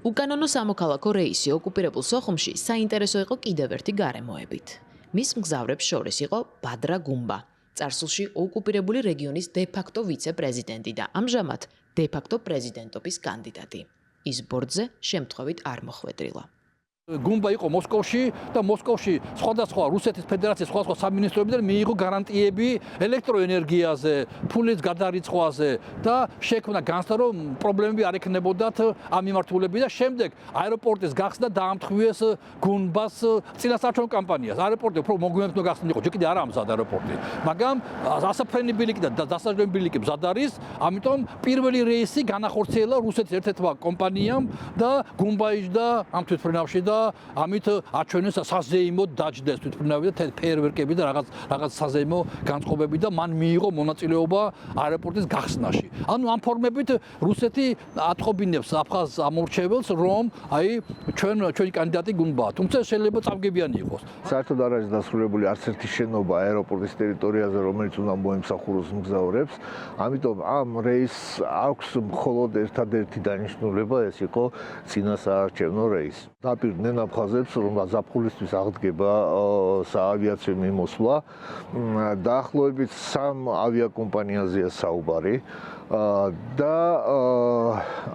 უკანონო სამოქალაქო რეისი ოკუპირებულ სოხუმში საინტერესო იყო კიდევ ერთი გარემოებით. მის მგზავრებს შორის იყო ბადრა გუმბა, წარსულში ოკუპირებული რეგიონის დე-ფაქტო ვიცე-პრეზიდენტი და ამჟამად დე-ფაქტო პრეზიდენტობის კანდიდატი. ის ბორტზე შემთხვევით არ მოხვედრილა. გუმბა იყო მოსკოვში და მოსკოვში სხვადასხვა რუსეთის ფედერაციის სხვადასხვა სამინისტროებიდან მიიღო გარანტიები ელექტროენერგიაზე, ფულის გადარიცხვაზე და შექმნა განცდა რომ პრობლემები არ ექნებოდათ ამ მიმართულებით და შემდეგ აეროპორტის გახსნა დაამთხვიეს გუმბას წინასაარჩევნო კამპანიას. აეროპორტი უფრო მოგვიანებით უნდა გახსნილიყო, ჯერ კიდე არაა მზად აეროპორტი. მაგრამ ასაფრენი ბილიკი და დასაჯდომი ბილიკი მზად არის, ამიტომ პირველი რეისი განახორციელა რუსეთის ერთ-ერთმა კომპანიამ და გუმბა იჯდა ამ თვითმფრინავში და ამით აჩვენეს საზეიმო დაჯდეს თვითმფრინავი და ფეიერვერკები და რაღაც საზეიმო განწყობები და მან მიიღო მონაწილეობა აეროპორტის გახსნაში. ანუ ამ ფორმებით რუსეთი ატყობინებს აფხაზ ამორჩეველს, რომ აი ჩვენი კანდიდატი გუმბაა. თუმცა შეიძლება წავგებიანი იყოს. საერთოდ არ არის დასრულებული არც ერთი შენობა აეროპორტის ტერიტორიაზე, რომელიც უნდა მოემსახუროს მგზავრებს. ამიტომ ამ რეისს აქვს მხოლოდ ერთადერთი დანიშნულება, ეს იყო წინასაარჩევნო რეისი. დაპირდნენ აფხაზებს, რომ ზაფხულისთვის აღდგება საავიაციო მიმოსვლა. დაახლოებით 3 ავიაკომპანიაზეა საუბარი და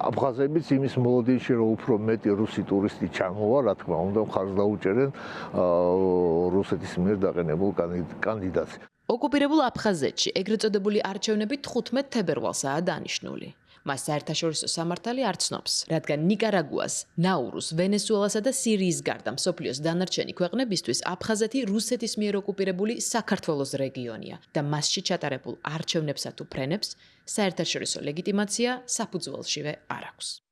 აფხაზებიც იმის მოლოდინში, რომ უფრო მეტი რუსი ტურისტი ჩამოვა, რა თქმა უნდა, მხარს დაუჭერენ რუსეთის მიერ დაყენებულ კანდიდატს. ოკუპირებულ აფხაზეთში ეგრეთ წოდებული არჩევნები 15 თებერვალსაა დანიშნული. მას საერთაშორისო სამართალი არ ცნობს, რადგან ნიკარაგუას, ნაურუს, ვენესუელასა და სირიის გარდა მსოფლიოს დანარჩენი ქვეყნებისთვის აფხაზეთი რუსეთის მიერ ოკუპირებული საქართველოს რეგიონია და მასში ჩატარებულ არჩევნებსა თუ ფრენებს საერთაშორისო ლეგიტიმაცია საფუძველშივე არ აქვს.